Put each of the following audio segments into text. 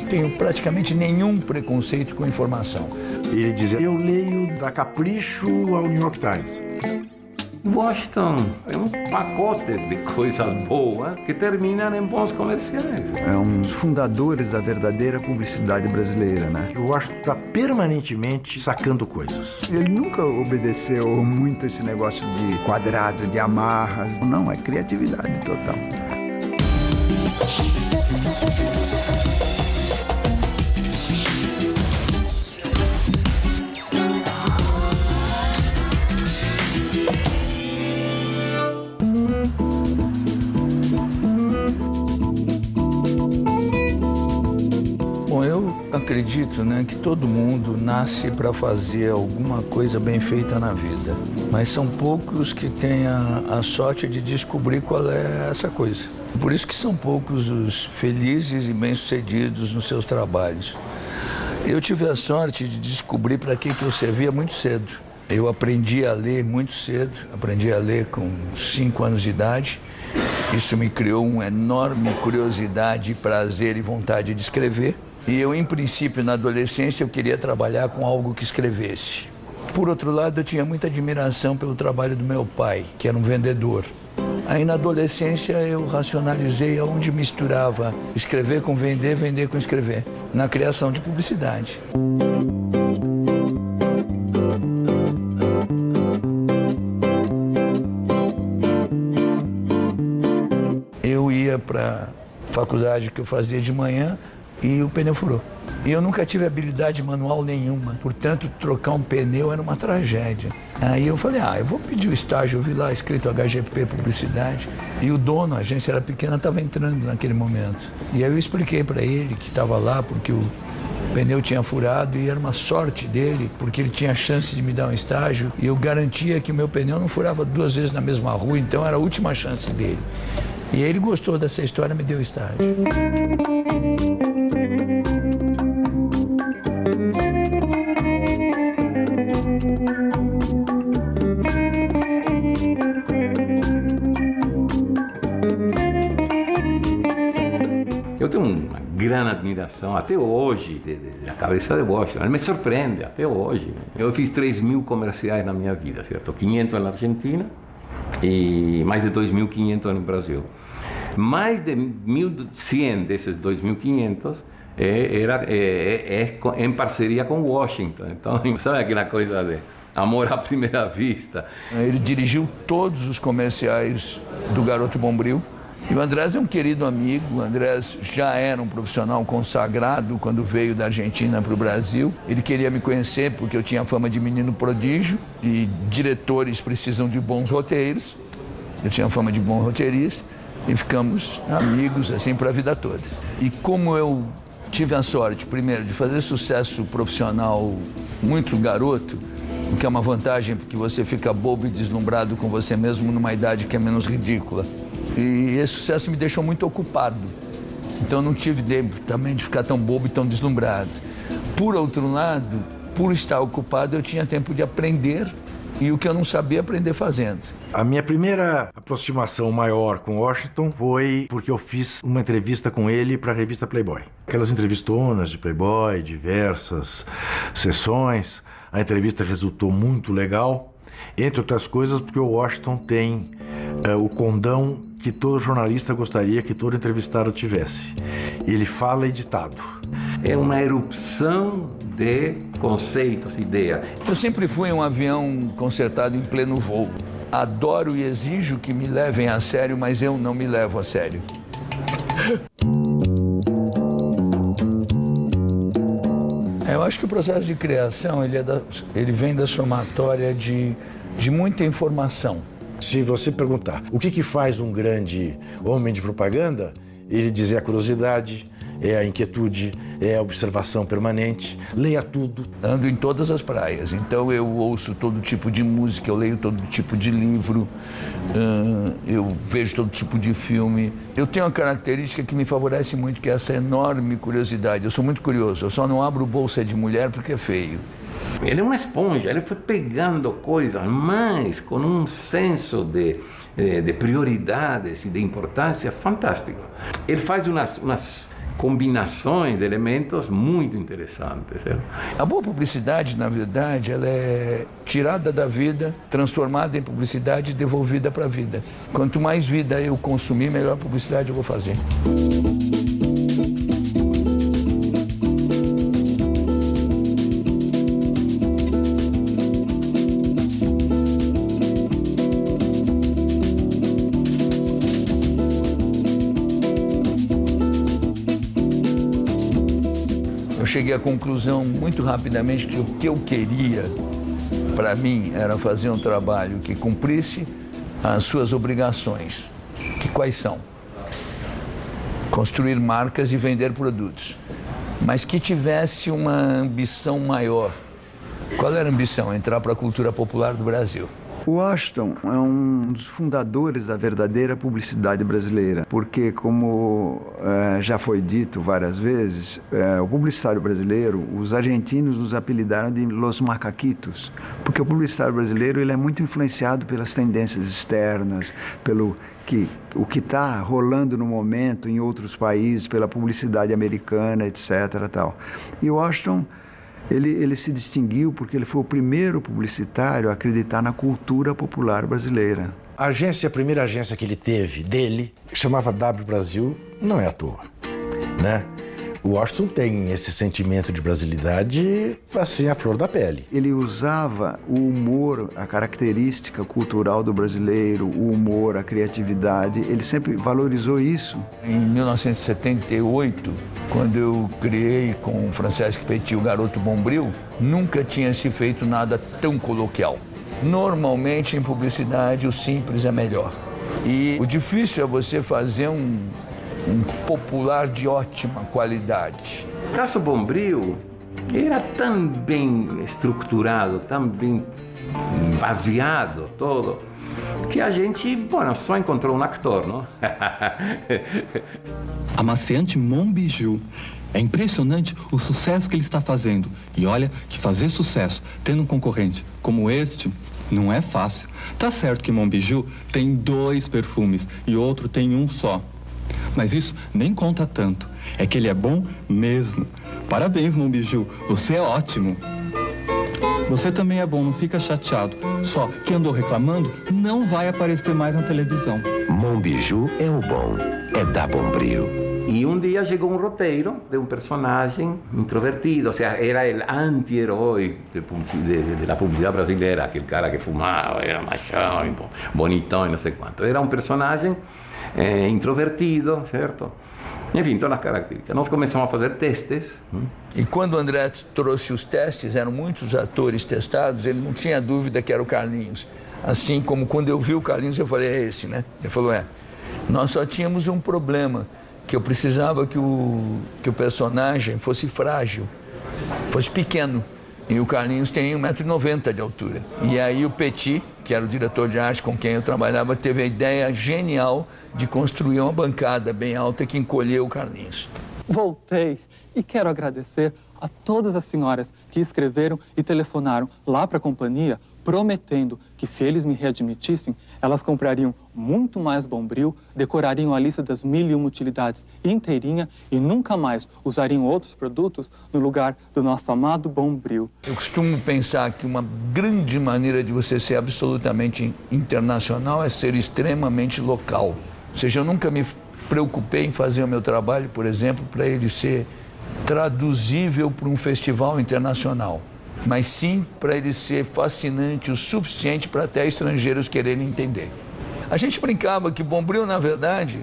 tenho praticamente nenhum preconceito com informação. Ele dizia, eu leio da Capricho ao New York Times. Washington é um pacote de coisas boas que terminam em bons comerciais. É um dos fundadores da verdadeira publicidade brasileira, né? O Washington está permanentemente sacando coisas. Ele nunca obedeceu muito esse negócio de quadrado, de amarras. Não, é criatividade total. Acredito, que todo mundo nasce para fazer alguma coisa bem feita na vida, mas são poucos que têm a sorte de descobrir qual é essa coisa. Por isso que são poucos os felizes e bem-sucedidos nos seus trabalhos. Eu tive a sorte de descobrir para que eu servia muito cedo. Eu aprendi a ler muito cedo, aprendi a ler com 5 anos de idade. Isso me criou uma enorme curiosidade, prazer e vontade de escrever. E eu, em princípio, na adolescência, eu queria trabalhar com algo que escrevesse. Por outro lado, eu tinha muita admiração pelo trabalho do meu pai, que era um vendedor. Aí, na adolescência, eu racionalizei aonde misturava escrever com vender, vender com escrever, na criação de publicidade. Eu ia para a faculdade que eu fazia de manhã, e o pneu furou. E eu nunca tive habilidade manual nenhuma, portanto, trocar um pneu era uma tragédia. Aí eu falei, eu vou pedir o estágio, eu vi lá escrito HGP Publicidade, e o dono, a agência era pequena, estava entrando naquele momento. E aí eu expliquei para ele que estava lá porque o pneu tinha furado e era uma sorte dele, porque ele tinha a chance de me dar um estágio, e eu garantia que o meu pneu não furava 2 vezes na mesma rua, então era a última chance dele. E aí ele gostou dessa história e me deu o estágio. Eu tenho uma grande admiração até hoje da cabeça de Washington. Ele me surpreende até hoje. Eu fiz 3.000 comerciais na minha vida, certo? 500 na Argentina e mais de 2.500 no Brasil. Mais de 1.100 desses 2.500 é em parceria com Washington. Então, sabe aquela coisa de amor à primeira vista? Ele dirigiu todos os comerciais do Garoto Bombril. E o Andrés é um querido amigo. O Andrés já era um profissional consagrado quando veio da Argentina para o Brasil. Ele queria me conhecer porque eu tinha fama de menino prodígio e diretores precisam de bons roteiros. Eu tinha fama de bom roteirista e ficamos amigos assim para a vida toda. E como eu tive a sorte, primeiro, de fazer sucesso profissional muito garoto, o que é uma vantagem porque você fica bobo e deslumbrado com você mesmo numa idade que é menos ridícula. E esse sucesso me deixou muito ocupado. Então não tive tempo também de ficar tão bobo e tão deslumbrado. Por outro lado, por estar ocupado, eu tinha tempo de aprender e o que eu não sabia, aprender fazendo. A minha primeira aproximação maior com Washington foi porque eu fiz uma entrevista com ele para a revista Playboy. Aquelas entrevistonas de Playboy, diversas sessões. A entrevista resultou muito legal, entre outras coisas porque o Washington tem o condão que todo jornalista gostaria que todo entrevistado tivesse. Ele fala editado. É uma erupção de conceitos, ideias. Eu sempre fui um avião consertado em pleno voo. Adoro e exijo que me levem a sério, mas eu não me levo a sério. Eu acho que o processo de criação ele vem da somatória de muita informação. Se você perguntar o que faz um grande homem de propaganda, ele diz é a curiosidade, é a inquietude, é a observação permanente, leia tudo. Ando em todas as praias, então eu ouço todo tipo de música, eu leio todo tipo de livro, eu vejo todo tipo de filme. Eu tenho uma característica que me favorece muito, que é essa enorme curiosidade. Eu sou muito curioso, eu só não abro bolsa de mulher porque é feio. Ele é uma esponja, ele foi pegando coisas, mas com um senso de prioridades e de importância fantástico. Ele faz umas combinações de elementos muito interessantes. Certo? A boa publicidade, na verdade, ela é tirada da vida, transformada em publicidade e devolvida para a vida. Quanto mais vida eu consumir, melhor publicidade eu vou fazer. Eu cheguei à conclusão muito rapidamente que o que eu queria, para mim, era fazer um trabalho que cumprisse as suas obrigações. Que quais são? Construir marcas e vender produtos. Mas que tivesse uma ambição maior. Qual era a ambição? Entrar para a cultura popular do Brasil. Washington é um dos fundadores da verdadeira publicidade brasileira, porque, como já foi dito várias vezes, o publicitário brasileiro, os argentinos nos apelidaram de Los Macaquitos, porque o publicitário brasileiro ele é muito influenciado pelas tendências externas, pelo o que está rolando no momento em outros países, pela publicidade americana, etc. Tal. E Washington ele se distinguiu porque ele foi o primeiro publicitário a acreditar na cultura popular brasileira. A primeira agência que ele teve dele, chamava W Brasil, não é à toa, né? O Washington tem esse sentimento de brasilidade, assim, à flor da pele. Ele usava o humor, a característica cultural do brasileiro, o humor, a criatividade, ele sempre valorizou isso. Em 1978, quando eu criei com o Francesco Petit o Garoto Bombril, nunca tinha se feito nada tão coloquial. Normalmente, em publicidade, o simples é melhor. E o difícil é você fazer um popular de ótima qualidade. O caso Bombril era tão bem estruturado, tão bem baseado todo, que a gente, só encontrou um ator, não? Amaciante Monbijou. É impressionante o sucesso que ele está fazendo. E olha que fazer sucesso tendo um concorrente como este não é fácil. Tá certo que Monbijou tem 2 perfumes e outro tem um só. Mas isso nem conta tanto. É que ele é bom mesmo. Parabéns, Monbijou. Você é ótimo. Você também é bom, não fica chateado. Só que andou reclamando, não vai aparecer mais na televisão. Monbijou é o bom. É da Bombril. E um dia chegou um roteiro de um personagem introvertido, ou seja, era o anti-herói da publicidade brasileira, aquele cara que fumava, era machão, bonitão e não sei quanto. Era um personagem introvertido, certo? Enfim, todas as características. Nós começamos a fazer testes. E quando o André trouxe os testes, eram muitos atores testados, ele não tinha dúvida que era o Carlinhos. Assim como quando eu vi o Carlinhos, eu falei, é esse, né? Ele falou, nós só tínhamos um problema, que eu precisava que o personagem fosse frágil, fosse pequeno. E o Carlinhos tem 1,90 m de altura. E aí o Petit, que era o diretor de arte com quem eu trabalhava, teve a ideia genial de construir uma bancada bem alta que encolheu o Carlinhos. Voltei e quero agradecer a todas as senhoras que escreveram e telefonaram lá para a companhia, prometendo que se eles me readmitissem, elas comprariam muito mais Bombril, decorariam a lista das 1001 utilidades inteirinha e nunca mais usariam outros produtos no lugar do nosso amado Bombril. Eu costumo pensar que uma grande maneira de você ser absolutamente internacional é ser extremamente local. Ou seja, eu nunca me preocupei em fazer o meu trabalho, por exemplo, para ele ser traduzível para um festival internacional, mas sim para ele ser fascinante o suficiente para até estrangeiros quererem entender. A gente brincava que Bombril, na verdade,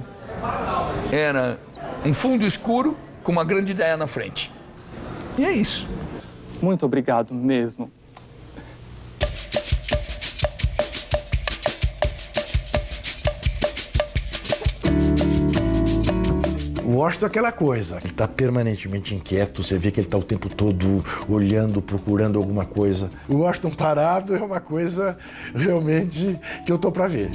era um fundo escuro com uma grande ideia na frente. E é isso. Muito obrigado mesmo. O Washington é aquela coisa, ele está permanentemente inquieto, você vê que ele está o tempo todo olhando, procurando alguma coisa. O Washington parado é uma coisa realmente que eu tô para ver.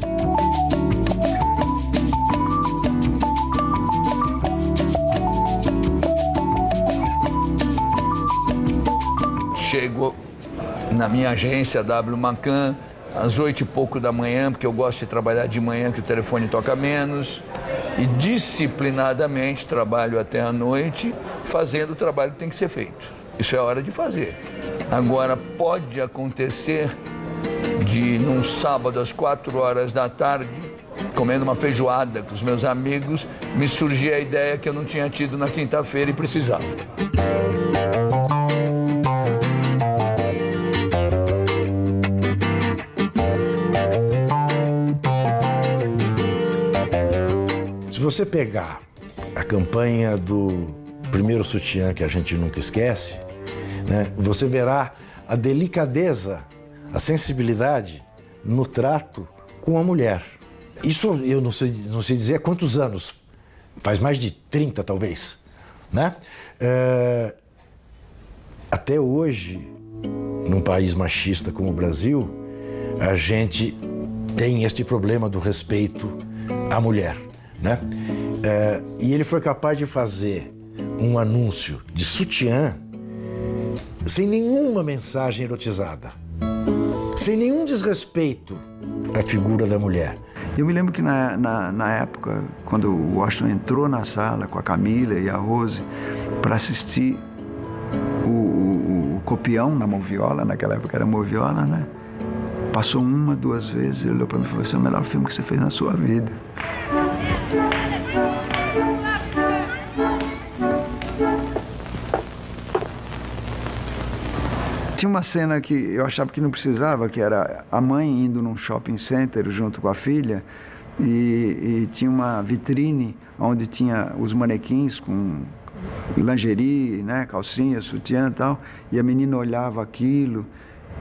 Chego na minha agência, W Macan, às 8 e pouco da manhã, porque eu gosto de trabalhar de manhã, que o telefone toca menos. e disciplinadamente trabalho até a noite, fazendo o trabalho que tem que ser feito. Isso é hora de fazer. Agora, pode acontecer de, num sábado às 4 horas da tarde, comendo uma feijoada com os meus amigos, me surgir a ideia que eu não tinha tido na quinta-feira e precisava. Se você pegar a campanha do primeiro sutiã, que a gente nunca esquece, né, você verá a delicadeza, a sensibilidade no trato com a mulher. Isso eu não sei dizer há quantos anos, faz mais de 30 talvez, né? Até hoje, num país machista como o Brasil, a gente tem este problema do respeito à mulher, né? E ele foi capaz de fazer um anúncio de sutiã sem nenhuma mensagem erotizada, sem nenhum desrespeito à figura da mulher. Eu me lembro que na época, quando o Washington entrou na sala com a Camila e a Rose para assistir o Copião na moviola, naquela época era moviola, né? Passou 1, 2 vezes, ele olhou para mim e falou assim: é o melhor filme que você fez na sua vida. Tinha uma cena que eu achava que não precisava, que era a mãe indo num shopping center junto com a filha e tinha uma vitrine onde tinha os manequins com lingerie, né, calcinha, sutiã e tal, e a menina olhava aquilo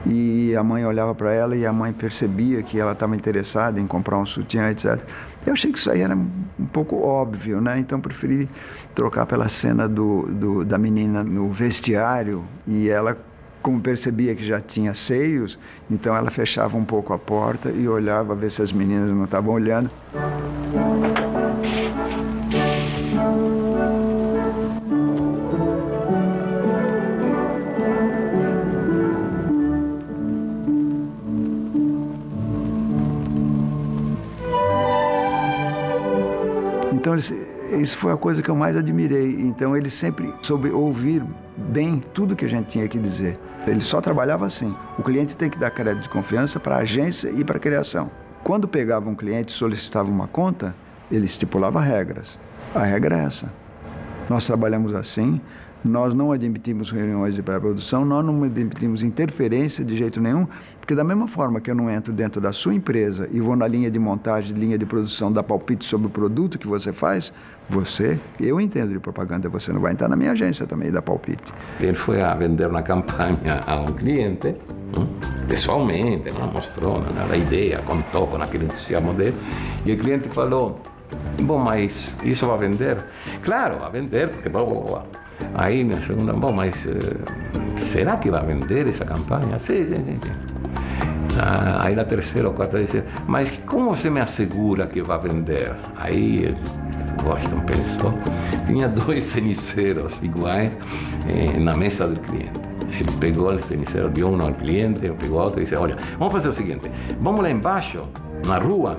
e a mãe olhava para ela e a mãe percebia que ela estava interessada em comprar um sutiã, etc. Eu achei que isso aí era um pouco óbvio, né? Então preferi trocar pela cena da menina no vestiário e ela, como percebia que já tinha seios, então ela fechava um pouco a porta e olhava a ver se as meninas não estavam olhando. Então isso foi a coisa que eu mais admirei. Então ele sempre soube ouvir bem tudo que a gente tinha que dizer. Ele só trabalhava assim. O cliente tem que dar crédito de confiança para a agência e para a criação. Quando pegava um cliente e solicitava uma conta, ele estipulava regras. A regra é essa. Nós trabalhamos assim, nós não admitimos reuniões de pré-produção, nós não admitimos interferência de jeito nenhum, porque da mesma forma que eu não entro dentro da sua empresa e vou na linha de montagem, linha de produção, dar palpite sobre o produto que você faz, eu entendo de propaganda, você não vai entrar na minha agência também e dar palpite. Ele foi a vender uma campanha a um cliente, pessoalmente, mostrou a ideia, contou com aquele entusiasmo dele, e o cliente falou: bom, mas isso vai vender? Claro, vai vender, porque Aí minha segunda, bom, mas será que vai vender essa campanha? Sim. Aí na terceira ou quarta disse: mas como você me assegura que vai vender? Aí Washington pensou, tinha 2 ceniceiros iguais na mesa do cliente. Ele pegou o cenicero, deu um ao cliente, pegou outro e disse: olha, vamos fazer o seguinte, vamos lá embaixo, na rua,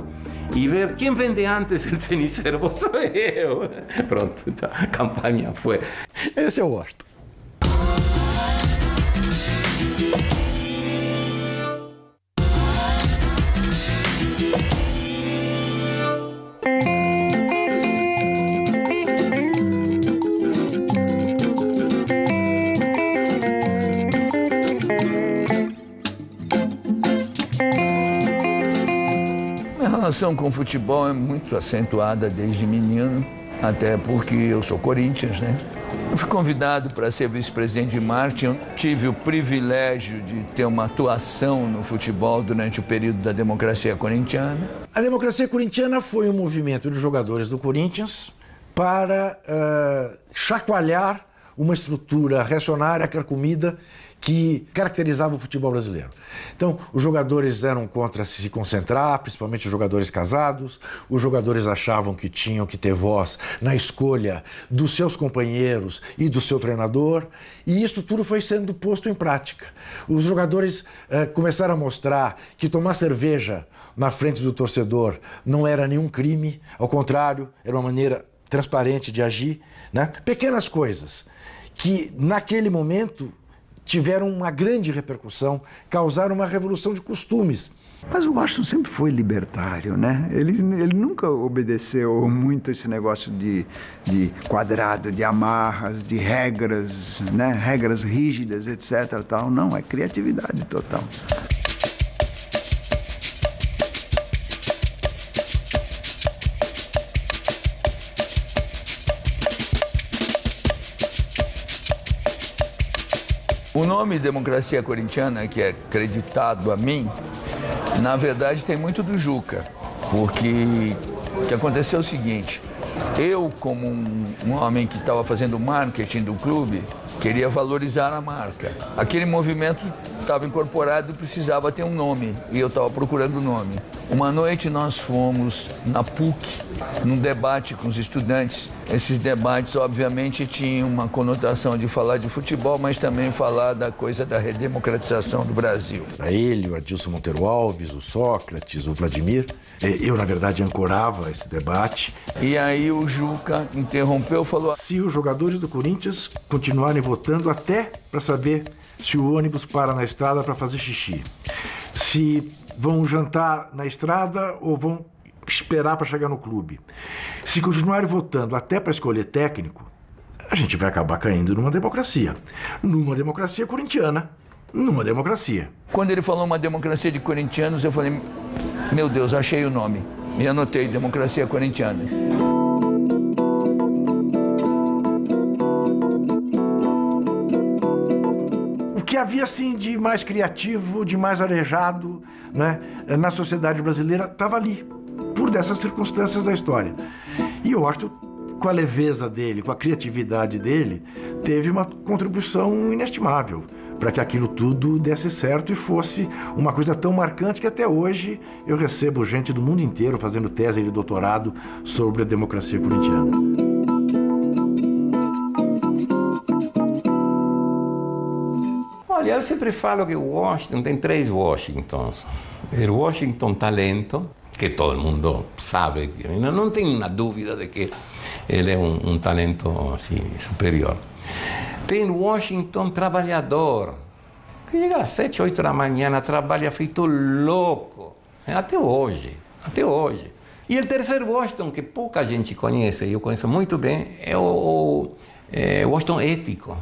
e ver quem vende antes o cenicero, sou eu. Pronto, a campanha foi. Esse eu gosto. A relação com o futebol é muito acentuada desde menino, até porque eu sou Corinthians, né? Eu fui convidado para ser vice-presidente de marketing, tive o privilégio de ter uma atuação no futebol durante o período da democracia corintiana. A democracia corintiana foi um movimento de jogadores do Corinthians para chacoalhar uma estrutura reacionária, carcomida, que caracterizava o futebol brasileiro. Então, os jogadores eram contra se concentrar, principalmente os jogadores casados, os jogadores achavam que tinham que ter voz na escolha dos seus companheiros e do seu treinador, e isso tudo foi sendo posto em prática. Os jogadores começaram a mostrar que tomar cerveja na frente do torcedor não era nenhum crime, ao contrário, era uma maneira transparente de agir, né? Pequenas coisas que, naquele momento, tiveram uma grande repercussão, causaram uma revolução de costumes. Mas o Washington sempre foi libertário, né? Ele nunca obedeceu muito esse negócio de quadrado, de amarras, de regras, né? Regras rígidas, etc. Tal. Não, é criatividade total. O nome Democracia Corintiana, que é acreditado a mim, na verdade tem muito do Juca, porque o que aconteceu é o seguinte: eu, como um homem que estava fazendo marketing do clube, queria valorizar a marca. Aquele movimento estava incorporado e precisava ter um nome, e eu estava procurando o nome. Uma noite nós fomos na PUC, num debate com os estudantes. Esses debates, obviamente, tinham uma conotação de falar de futebol, mas também falar da coisa da redemocratização do Brasil. Ele, o Adilson Monteiro Alves, o Sócrates, o Vladimir. Eu, na verdade, ancorava esse debate. E aí o Juca interrompeu e falou: se os jogadores do Corinthians continuarem votando até para saber se o ônibus para na estrada para fazer xixi, se vão jantar na estrada ou vão esperar para chegar no clube, se continuarem votando até para escolher técnico, a gente vai acabar caindo numa democracia corintiana, numa democracia. Quando ele falou uma democracia de corintianos, eu falei: meu Deus, achei o nome. E anotei Democracia Corintiana. O que havia assim de mais criativo, de mais arejado, né, na sociedade brasileira estava ali, por dessas circunstâncias da história. E eu acho que, com a leveza dele, com a criatividade dele, teve uma contribuição inestimável para que aquilo tudo desse certo e fosse uma coisa tão marcante que até hoje eu recebo gente do mundo inteiro fazendo tese de doutorado sobre a democracia corintiana. Olha, eu sempre falo que o Washington tem 3 Washingtons. O Washington talento, que todo mundo sabe, não tem uma dúvida de que ele é um talento assim, superior. Tem o Washington trabalhador, que chega às 7, 8 da manhã, trabalha feito louco, até hoje. E o terceiro Washington, que pouca gente conhece, e eu conheço muito bem, é o Washington ético.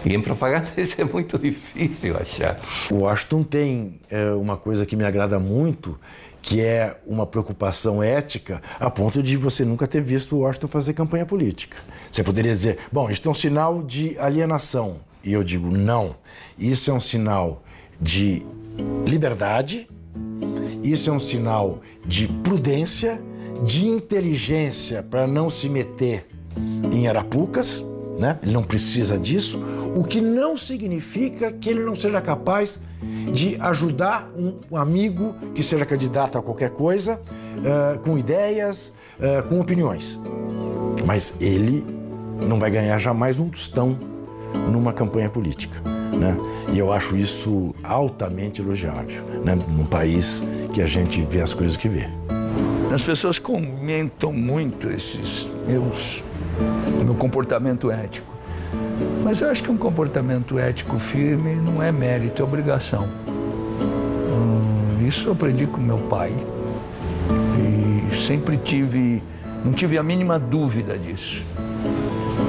E em propaganda isso é muito difícil achar. O Washington tem uma coisa que me agrada muito, que é uma preocupação ética, a ponto de você nunca ter visto o Washington fazer campanha política. Você poderia dizer: bom, isso é um sinal de alienação. E eu digo: não. Isso é um sinal de liberdade, isso é um sinal de prudência, de inteligência para não se meter em arapucas, né? Ele não precisa disso, o que não significa que ele não seja capaz de ajudar um amigo que seja candidato a qualquer coisa, com ideias, com opiniões. Mas ele não vai ganhar jamais um tostão numa campanha política, né? E eu acho isso altamente elogiável, né? Num país que a gente vê as coisas que vê. As pessoas comentam muito meu comportamento ético. Mas eu acho que um comportamento ético firme não é mérito, é obrigação. Isso eu aprendi com meu pai. E sempre não tive a mínima dúvida disso.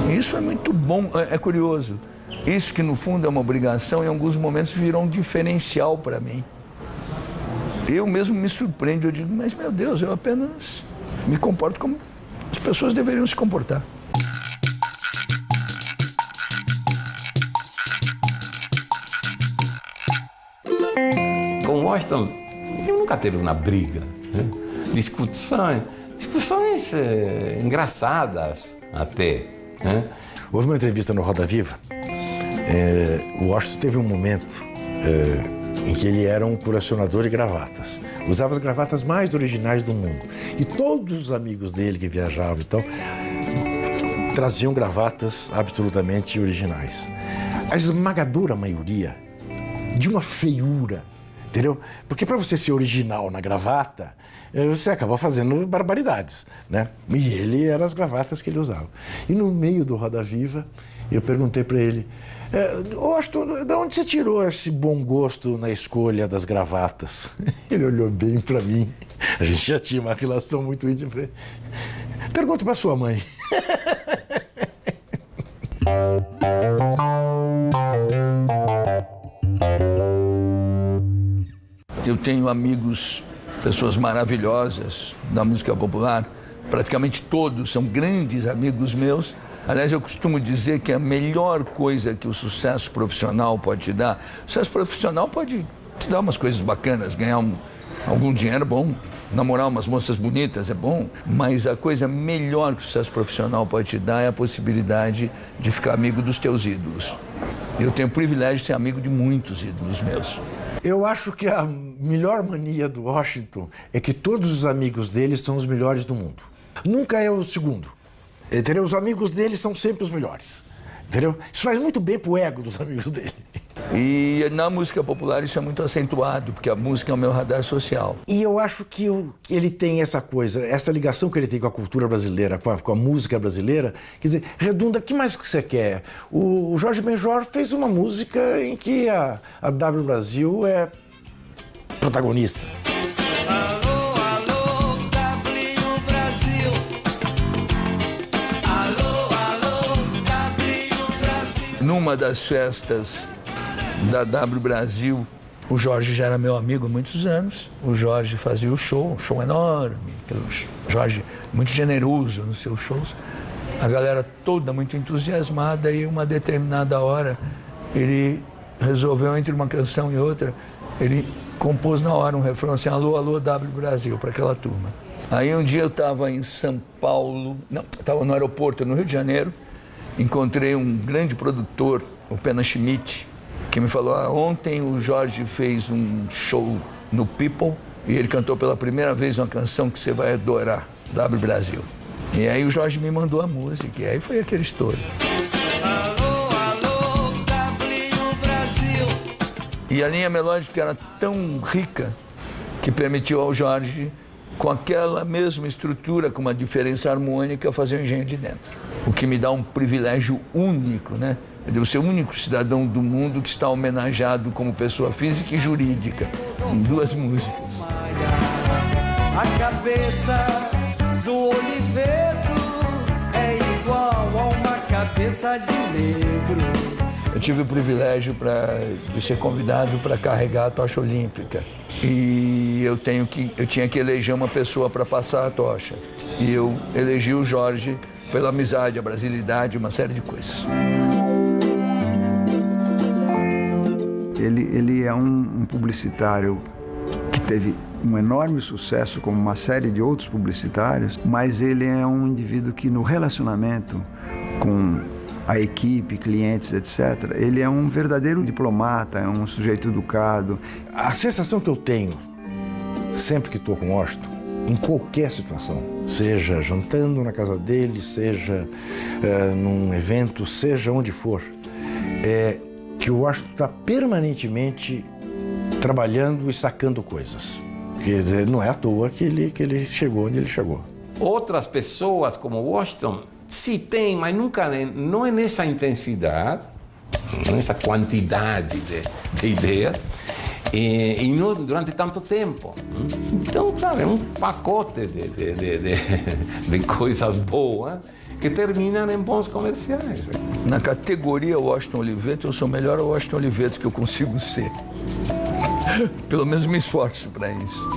E isso é muito bom, é curioso. Isso que no fundo é uma obrigação, em alguns momentos virou um diferencial para mim. Eu mesmo me surpreendo, eu digo: mas meu Deus, eu apenas me comporto como as pessoas deveriam se comportar. Com Washington, eu nunca teve uma briga, né? Discussões engraçadas até, Houve uma entrevista no Roda Viva. O Washington teve um momento em que ele era um colecionador de gravatas. Usava as gravatas mais originais do mundo. E todos os amigos dele que viajavam e tal, traziam gravatas absolutamente originais. A esmagadora maioria, de uma feiura, entendeu? Porque para você ser original na gravata, você acaba fazendo barbaridades, né? E ele eram as gravatas que ele usava. E no meio do Roda Viva, eu perguntei para ele, Washington, de onde você tirou esse bom gosto na escolha das gravatas? Ele olhou bem para mim, a gente já tinha uma relação muito íntima. Pergunta para sua mãe. Eu tenho amigos, pessoas maravilhosas da música popular, praticamente todos são grandes amigos meus. Aliás, eu costumo dizer que a melhor coisa que o sucesso profissional pode te dar, o sucesso profissional pode te dar umas coisas bacanas, ganhar algum dinheiro bom, namorar umas moças bonitas é bom, mas a coisa melhor que o sucesso profissional pode te dar é a possibilidade de ficar amigo dos teus ídolos. Eu tenho o privilégio de ser amigo de muitos ídolos meus. Eu acho que a melhor mania do Washington é que todos os amigos dele são os melhores do mundo. Nunca é o segundo. Entendeu? Os amigos dele são sempre os melhores. Entendeu? Isso faz muito bem pro ego dos amigos dele. E na música popular isso é muito acentuado, porque a música é o meu radar social. E eu acho que ele tem essa coisa, essa ligação que ele tem com a cultura brasileira, com a música brasileira, quer dizer, redunda, o que mais que você quer? O Jorge Benjor fez uma música em que a W Brasil é protagonista. Numa das festas da W Brasil, o Jorge já era meu amigo há muitos anos. O Jorge fazia o show, um show enorme. O Jorge muito generoso nos seus shows. A galera toda muito entusiasmada e uma determinada hora ele resolveu, entre uma canção e outra, ele compôs na hora um refrão assim, alô, alô, W Brasil, para aquela turma. Aí um dia eu estava em São Paulo, não, estava no aeroporto, no Rio de Janeiro, encontrei um grande produtor, o Pena Schmidt, que me falou, ontem o Jorge fez um show no People e ele cantou pela primeira vez uma canção que você vai adorar, W Brasil. E aí o Jorge me mandou a música, e aí foi aquele estouro. Alô, alô, W Brasil. E a linha melódica era tão rica que permitiu ao Jorge, com aquela mesma estrutura, com uma diferença harmônica, fazer o engenho de dentro. O que me dá um privilégio único, né? Eu devo ser o único cidadão do mundo que está homenageado como pessoa física e jurídica em duas músicas. A cabeça do Oliveto é igual a uma cabeça de negro. Eu tive o privilégio de ser convidado para carregar a tocha olímpica. E eu tinha que eleger uma pessoa para passar a tocha. E eu elegi o Jorge pela amizade, a brasilidade, uma série de coisas. Ele é um publicitário que teve um enorme sucesso, como uma série de outros publicitários, mas ele é um indivíduo que no relacionamento com a equipe, clientes, etc., ele é um verdadeiro diplomata, é um sujeito educado. A sensação que eu tenho, sempre que estou com Washington, em qualquer situação, seja jantando na casa dele, seja num evento, seja onde for, é que o Washington está permanentemente trabalhando e sacando coisas. Quer dizer, não é à toa que ele chegou onde ele chegou. Outras pessoas como Washington, sim, tem, mas nunca, não é nessa intensidade, nessa quantidade de ideias, e não durante tanto tempo. Então, claro, é um pacote de coisas boas que terminam em bons comerciais. Na categoria Washington Oliveto, eu sou o melhor Washington Oliveto que eu consigo ser. Pelo menos me esforço para isso.